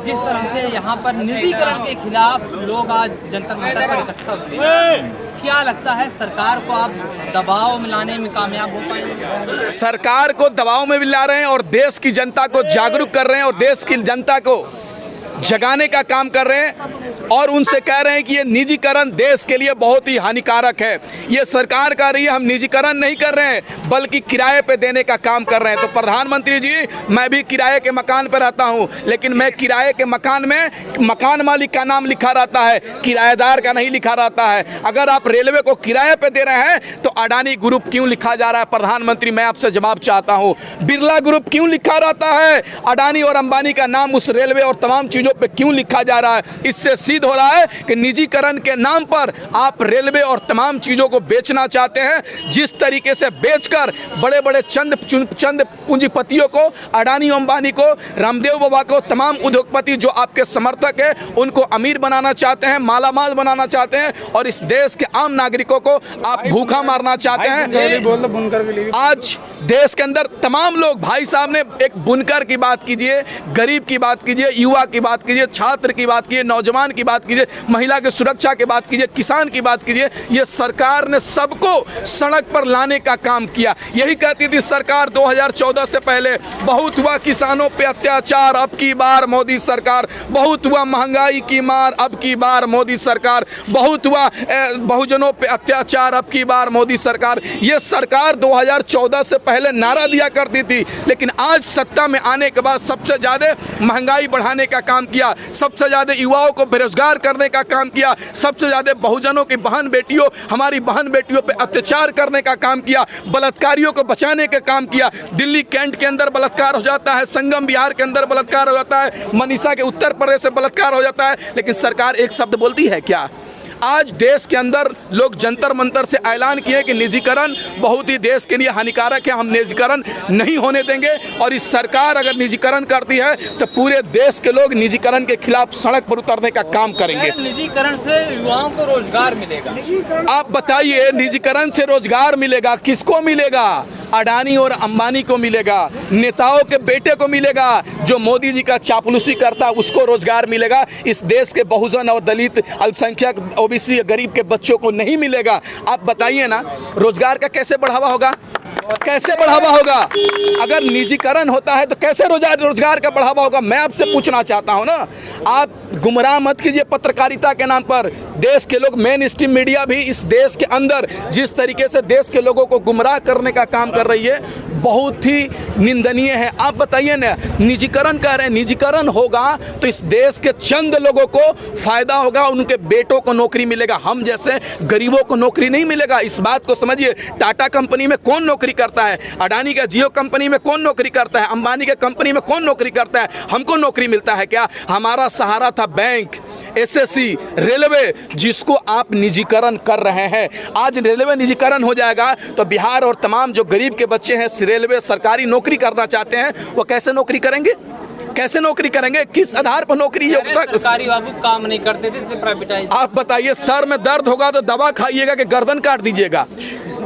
जिस तरह से यहाँ पर निजीकरण के खिलाफ लोग आज जंतर मंतर पर इकट्ठा हुए हैं, क्या लगता है सरकार को आप दबाव में लाने में कामयाब हो पाएंगे? सरकार को दबाव में भी ला रहे हैं और देश की जनता को जागरूक कर रहे हैं और देश की जनता को जगाने का काम कर रहे हैं और उनसे कह रहे हैं कि ये निजीकरण देश के लिए बहुत ही हानिकारक है। ये सरकार कह रही है हम निजीकरण नहीं कर रहे हैं बल्कि किराए पे देने का काम कर रहे हैं। तो प्रधानमंत्री जी, मैं भी किराए के मकान पर रहता हूं, लेकिन मैं किराए के मकान में मकान मालिक का नाम लिखा रहता है, किराएदार का नहीं लिखा रहता है। अगर आप रेलवे को किराए पे दे रहे हैं तो अडानी ग्रुप क्यों लिखा जा रहा है? प्रधानमंत्री, मैं आपसे जवाब चाहता हूँ, बिरला ग्रुप क्यों लिखा रहता है? अडानी और अंबानी का नाम उस रेलवे और तमाम चीज़ों पे क्यों लिखा जा रहा है? इससे सिद्ध हो रहा है कि निजीकरण के नाम पर आप रेलवे और तमाम चीजों को बेचना चाहते हैं। जिस तरीके से बेचकर बड़े बड़े चंद पूंजीपतियों को, अडानी अंबानी को, रामदेव बाबा को, तमाम उद्योगपति जो आपके समर्थक है उनको अमीर बनाना चाहते हैं, मालामाल बनाना चाहते हैं और इस देश के आम नागरिकों को आप भूखा मारना चाहते हैं। आज देश के अंदर तमाम लोग, भाई साहब ने एक बुनकर की बात कीजिए, गरीब की बात कीजिए, युवा की बात कीजिए, छात्र की बात कीजिए, नौजवान की बात कीजिए, महिला की सुरक्षा की बात कीजिए, किसान की बात कीजिए, ये सरकार ने सबको सड़क पर लाने का काम किया। यही कहती थी सरकार 2014 से पहले, बहुत हुआ किसानों पे अत्याचार, अब की बार मोदी सरकार, बहुत हुआ महंगाई की मार, अब की बार मोदी सरकार, बहुत हुआ बहुजनों पे अत्याचार, अब की बार मोदी सरकार। ये सरकार 2014 से पहले नारा दिया करती थी, लेकिन आज सत्ता में आने के बाद सबसे ज़्यादा महंगाई बढ़ाने का काम किया, सबसे ज़्यादा युवाओं को बेरोजगार करने का काम किया, सबसे ज़्यादा बहुजनों की बहन बेटियों, हमारी बहन बेटियों पे अत्याचार करने का काम किया, बलात्कारियों को बचाने का काम किया। दिल्ली कैंट के अंदर बलात्कार हो जाता है, संगम बिहार के अंदर बलात्कार हो जाता है, मनीषा के उत्तर प्रदेश से बलात्कार हो जाता है, लेकिन सरकार एक शब्द बोलती है क्या? आज देश के अंदर लोग जंतर मंतर से ऐलान किए कि निजीकरण बहुत ही देश के लिए हानिकारक है, हम निजीकरण नहीं होने देंगे और इस सरकार अगर निजीकरण करती है तो पूरे देश के लोग निजीकरण के खिलाफ सड़क पर उतरने का काम करेंगे। निजीकरण से युवाओं को रोजगार मिलेगा? आप बताइए, निजीकरण से रोजगार मिलेगा किसको मिलेगा? अडानी और अंबानी को मिलेगा, नेताओं के बेटे को मिलेगा, जो मोदी जी का चापलूसी करता है उसको रोजगार मिलेगा। इस देश के बहुजन और दलित, अल्पसंख्यक, ओबीसी, गरीब के बच्चों को नहीं मिलेगा। आप बताइए ना, रोजगार का कैसे बढ़ावा होगा? कैसे बढ़ावा होगा? अगर निजीकरण होता है तो कैसे रोजगार का बढ़ावा होगा? मैं आपसे पूछना चाहता हूं ना, आप गुमराह मत कीजिए पत्रकारिता के नाम पर। देश के लोग, मेन स्ट्रीम मीडिया भी इस देश के अंदर जिस तरीके से देश के लोगों को गुमराह करने का काम कर रही है, बहुत ही निंदनीय है। आप बताइए ना, निजीकरण कह रहे हैं, निजीकरण होगा तो इस देश के चंद लोगों को फायदा होगा, उनके बेटों को नौकरी मिलेगा, हम जैसे गरीबों को नौकरी नहीं मिलेगा। इस बात को समझिए। टाटा कंपनी में कौन नौकरी करता है? अडानी का जियो कंपनी में कौन नौकरी करता है? अंबानी के कंपनी में कौन नौकरी करता है? हमको नौकरी मिलता है क्या? हमारा सहारा था बैंक, एसएससी, रेलवे, जिसको आप निजीकरण कर रहे हैं। आज रेलवे निजीकरण हो जाएगा तो बिहार और तमाम जो गरीब के बच्चे हैं रेलवे सरकारी नौकरी करना चाहते हैं, वो कैसे नौकरी करेंगे? कैसे नौकरी करेंगे? किस आधार पर नौकरी होगा? सरकारी बाबू काम नहीं करते थे, इसलिए प्राइवेटाइज। आप बताइए, सर में दर्द होगा तो दवा खाइएगा कि गर्दन काट दीजिएगा?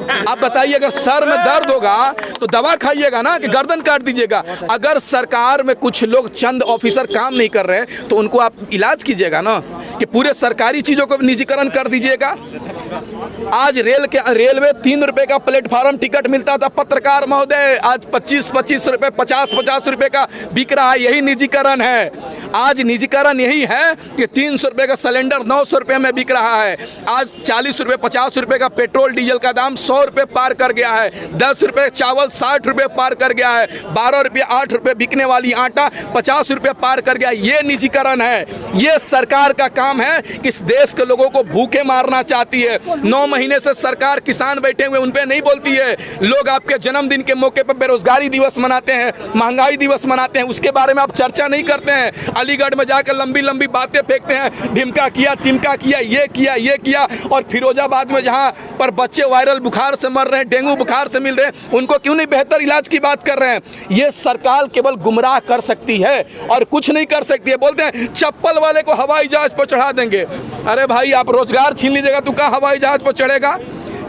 आप बताइए, अगर सर में दर्द होगा तो दवा खाइएगा ना कि गर्दन काट दीजिएगा? अगर सरकार में कुछ लोग, चंद ऑफिसर काम नहीं कर रहे हैं तो उनको आप इलाज कीजिएगा ना, कि पूरे सरकारी चीज़ों को निजीकरण कर दीजिएगा। आज रेलवे 3 रुपए का प्लेटफार्म टिकट मिलता था पत्रकार महोदय, आज 25-25 रुपए, 50-50 रुपए का बिक रहा है। यही निजीकरण है। आज निजीकरण यही है कि 300 रुपए का सिलेंडर 900 रुपए में बिक रहा है। आज 40 रुपए, 50 रुपए का पेट्रोल डीजल का दाम 100 रुपए पार कर गया है। 10 रुपए चावल 60 रुपए पार कर गया है। 12 रुपए 8 रुपए बिकने वाली आटा 50 रुपए पार कर गया। ये निजीकरण है। ये सरकार का काम है कि इस देश के लोगों को भूखे मारना चाहती है। 9 महीने से सरकार, किसान बैठे हुए, उन पे नहीं बोलती है। लोग आपके जन्मदिन के मौके पर बेरोजगारी दिवस मनाते हैं, महंगाई दिवस मनाते हैं, उसके बारे में आप चर्चा नहीं करते हैं। अलीगढ़ में जाकर लंबी लंबी बातें फेंकते हैं, ढिमका किया, टिमका किया, ये किया। और फिरोजाबाद में जहां पर बच्चे वायरल बुखार से मर रहे हैं, डेंगू बुखार से मिल रहे हैं, उनको क्यों नहीं बेहतर इलाज की बात कर रहे हैं? ये सरकार केवल गुमराह कर सकती है और कुछ नहीं कर सकती है। बोलते हैं चप्पल वाले को हवाई जहाज पर चढ़ा देंगे। अरे भाई, आप रोजगार छीन लीजिएगा तो कहाँ हवाई जहाज पर चढ़ेगा?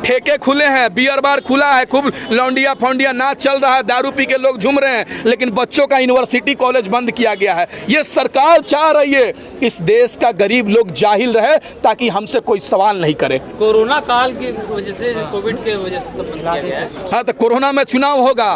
ठेके खुले हैं, बियर बार खुला है, खूब लौंडिया फौंडिया नाच चल रहा है, दारू पी के लोग झूम रहे हैं, लेकिन बच्चों का यूनिवर्सिटी कॉलेज बंद किया गया है। ये सरकार चाह रही है इस देश का गरीब लोग जाहिल रहे ताकि हमसे कोई सवाल नहीं करे। कोरोना काल की वजह से, कोविड के वजह से सब बंद किया गया है। हाँ, तो कोरोना में चुनाव होगा।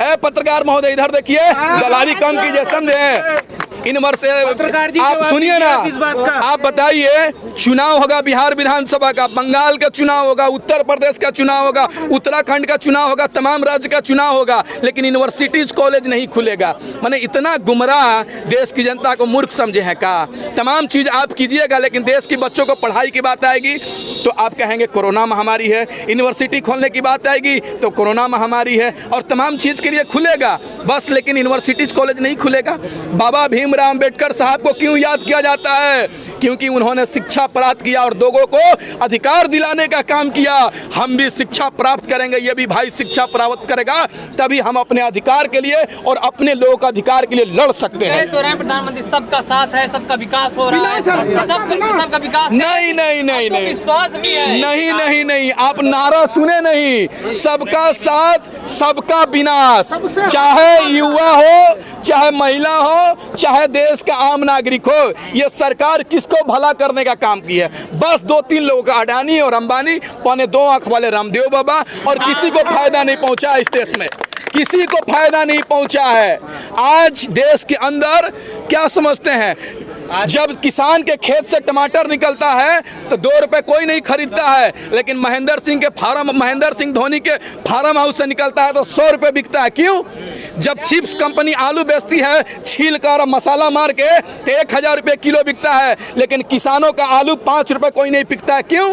ए पत्रकार महोदय इधर देखिए, दलाली कम कीजिए, समझे। आप सुनिए ना, आप बताइए, चुनाव होगा बिहार विधानसभा का, बंगाल का चुनाव होगा, उत्तर प्रदेश का चुनाव होगा, उत्तराखंड का चुनाव होगा, तमाम राज्य का चुनाव होगा, लेकिन यूनिवर्सिटीज कॉलेज नहीं खुलेगा। माने इतना गुमराह देश की जनता को मूर्ख समझे हैं का। तमाम चीज आप कीजिएगा, लेकिन देश के बच्चों को पढ़ाई की बात आएगी तो आप कहेंगे कोरोना महामारी है, यूनिवर्सिटी खोलने की बात आएगी तो कोरोना महामारी है, और तमाम चीज के लिए खुलेगा बस, लेकिन यूनिवर्सिटीज कॉलेज नहीं खुलेगा। बाबा भीमराव अंबेडकर साहब को क्यों याद किया जाता है? क्योंकि उन्होंने शिक्षा प्राप्त किया और लोगों को अधिकार दिलाने का काम किया। हम भी शिक्षा प्राप्त करेंगे, ये भी भाई शिक्षा प्राप्त करेगा, तभी हम अपने अधिकार के लिए और अपने लोगों का अधिकार के लिए लड़ सकते हैं। तो प्रधानमंत्री सबका साथ है, सबका विकास हो रहा है, सबका विकास। नहीं नहीं नहीं नहीं, विश्वास भी है। नहीं नहीं नहीं, आप नारा सुने नहीं। सबका साथ सबका विनाश, चाहे युवा हो, चाहे महिला हो, चाहे देश का आम नागरिक हो, ये सरकार किसको भला करने का काम की है? बस 2-3 लोगों का, अडानी और अंबानी, 2 आंख वाले रामदेव बाबा, और किसी को फायदा नहीं पहुंचा इस देश में, किसी को फायदा नहीं पहुंचा है। आज देश के अंदर क्या समझते हैं, जब किसान के खेत से टमाटर निकलता है तो 2 रुपए कोई नहीं खरीदता है, लेकिन महेंद्र सिंह धोनी के फार्म हाउस से निकलता है तो 100 रुपए बिकता है। क्यों? जब चिप्स कंपनी आलू बेचती है छील कर मसाला मार के तो 1000 रुपए किलो बिकता है, लेकिन किसानों का आलू 5 रुपए कोई नहीं बिकता है। क्यों?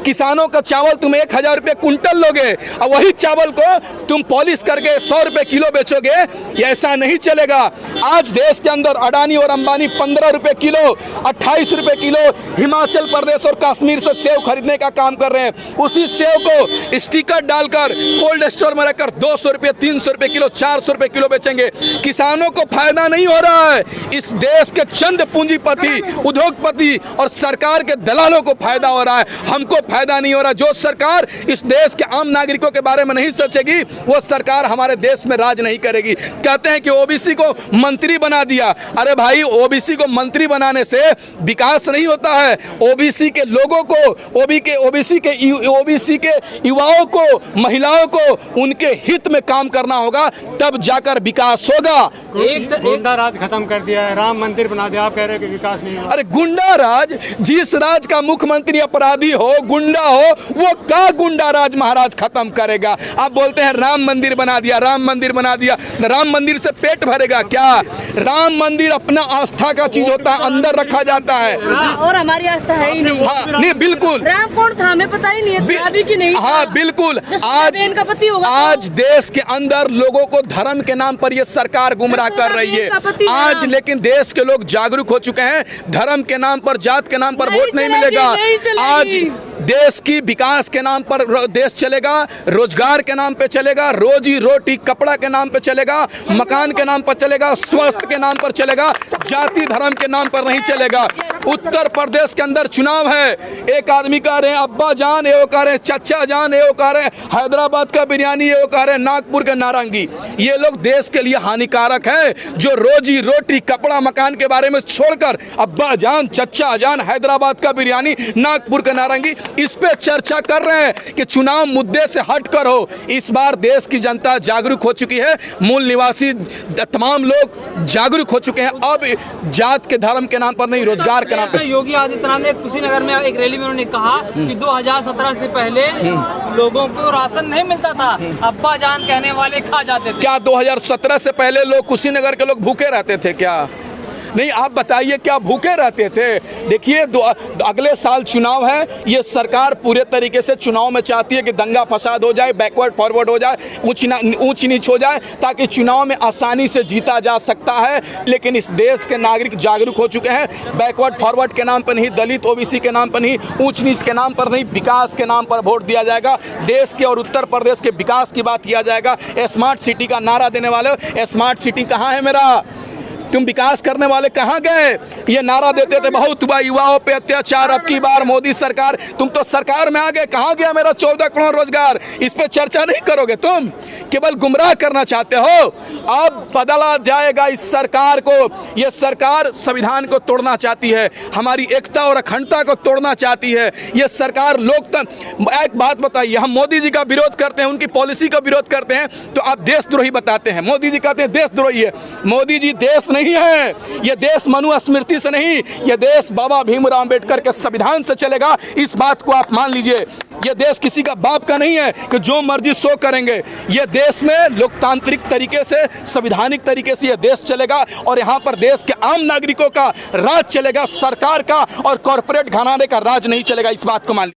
किसानों का चावल तुम 1000 रुपए कुंटल लोगे और वही चावल को तुम पॉलिश करके 100 रुपए किलो बेचोगे, ऐसा नहीं चलेगा। आज देश के अंदर अडानी और अंबानी 15 रुपए किलो, 28 रुपए किलो हिमाचल प्रदेश और कश्मीर से सेव खरीदने का काम कर रहे हैं। उसी सेव को स्टिकर डालकर कोल्ड स्टोर में रखकर 200 रुपए, 300 रुपए किलो, 400 रुपए किलो बेचेंगे। किसानों को फायदा नहीं हो रहा है, इस देश के चंद पूंजीपति, उद्योगपति और सरकार के दलालों को फायदा हो रहा है, हमको फायदा नहीं हो रहा। जो सरकार इस देश के आम नागरिकों के बारे में नहीं सोचेगी, वो सरकार हमारे देश में राज नहीं करेगी। कहते हैं कि ओबीसी को मंत्री बना दिया। अरे भाई, ओबीसी को मंत्री बनाने से विकास नहीं होता है। ओबीसी के लोगों को, ओबीसी के युवाओं को, महिलाओं को उनके हित में काम करना होगा, तब जाकर विकास होगा। गुंडा राज खत्म कर दिया है, राम मंदिर बना दिया, आप कह रहे हैं कि विकास नहीं हुआ। अरे गुंडा राज, जिस राज का मुख्यमंत्री अपराधी हो, गुंडा हो, वो का गुंडा राज महाराज खत्म करेगा? आप बोलते हैं राम मंदिर बना दिया, राम मंदिर बना दिया, राम मंदिर से पेट भरेगा क्या? राम मंदिर अपना आस्था का चीज होता है, अंदर रखा जाता है। और हमारी आस्था है ही नहीं। हाँ, नहीं बिल्कुल। राम कौन था हमें पता ही नहीं है, अभी की नहीं। हाँ बिल्कुल। आज देश के अंदर लोगों को धर्म के नाम पर ये सरकार गुमराह कर रही है आज, लेकिन देश के लोग जागरूक हो चुके हैं। धर्म के नाम पर, जात के नाम पर वोट नहीं मिलेगा। आज देश की विकास के नाम पर देश चलेगा, रोजगार के नाम पे चलेगा, रोजी रोटी कपड़ा के नाम पे चलेगा, मकान के नाम पर चलेगा, स्वास्थ्य के नाम पर चलेगा, जाति धर्म के नाम पर नहीं चलेगा। उत्तर प्रदेश के अंदर चुनाव है, एक आदमी कह रहे हैं अब्बा जान, ये वो कह रहे हैं चचा जान, ये वो कह रहे हैं हैदराबाद का बिरयानी, ये वो कह रहे हैं नागपुर के नारंगी। ये लोग देश के लिए हानिकारक है, जो रोजी रोटी कपड़ा मकान के बारे में छोड़कर अब्बा जान, चचा जान, हैदराबाद का बिरयानी, नागपुर का नारंगी, इस पे चर्चा कर रहे हैं कि चुनाव मुद्दे से हट कर हो। इस बार देश की जनता जागरूक हो चुकी है, मूल निवासी तमाम लोग जागरूक हो चुके हैं। अब जात के धर्म के नाम पर नहीं, रोजगार के नाम पर। योगी आदित्यनाथ ने कुशीनगर में एक रैली में उन्होंने कहा कि 2017 से पहले लोगों को राशन नहीं मिलता था, अब्बा जान कहने वाले खा जाते थे। क्या 2017 से पहले लोग, कुशीनगर के लोग भूखे रहते थे क्या? नहीं, आप बताइए क्या भूखे रहते थे? देखिए, अगले साल चुनाव है, ये सरकार पूरे तरीके से चुनाव में चाहती है कि दंगा फसाद हो जाए, बैकवर्ड फॉरवर्ड हो जाए, ऊंच नीच हो जाए, ताकि चुनाव में आसानी से जीता जा सकता है। लेकिन इस देश के नागरिक जागरूक हो चुके हैं, बैकवर्ड फॉरवर्ड के नाम पर नहीं, दलित ओबीसी के नाम पर नहीं, ऊंच नीच के नाम पर नहीं, विकास के नाम पर वोट दिया जाएगा। देश के और उत्तर प्रदेश के विकास की बात किया जाएगा। स्मार्ट सिटी का नारा देने वाले, स्मार्ट सिटी कहाँ है मेरा? तुम विकास करने वाले कहाँ गए? ये नारा देते थे बहुत हुआ युवाओं पे अत्याचार, अब की बार मोदी सरकार। तुम तो सरकार में आ गए, कहाँ गया मेरा 14 करोड़ रोजगार? इस पे चर्चा नहीं करोगे, तुम केवल गुमराह करना चाहते हो। अब बदला जाएगा इस सरकार को। ये सरकार संविधान को तोड़ना चाहती है, हमारी एकता और अखंडता को तोड़ना चाहती है। ये सरकार लोकतंत्र। एक बात बताइए, हम मोदी जी का विरोध करते हैं, उनकी पॉलिसी का विरोध करते हैं तो आप देशद्रोही बताते हैं। मोदी जी कहते हैं देशद्रोही है। मोदी जी देश नहीं है, ये देश मनुस्मृति से नहीं, ये देश बाबा भीमराव अंबेडकर के संविधान से चलेगा। इस बात को आप मान लीजिए। ये देश किसी का बाप का नहीं है कि जो मर्जी सो करेंगे। ये देश में लोकतांत्रिक तरीके से, संवैधानिक तरीके से ये देश चलेगा और यहाँ पर देश के आम नागरिकों का राज चलेगा, सरकार का और कॉरपोरेट घराने का राज नहीं चलेगा। इस बात को मान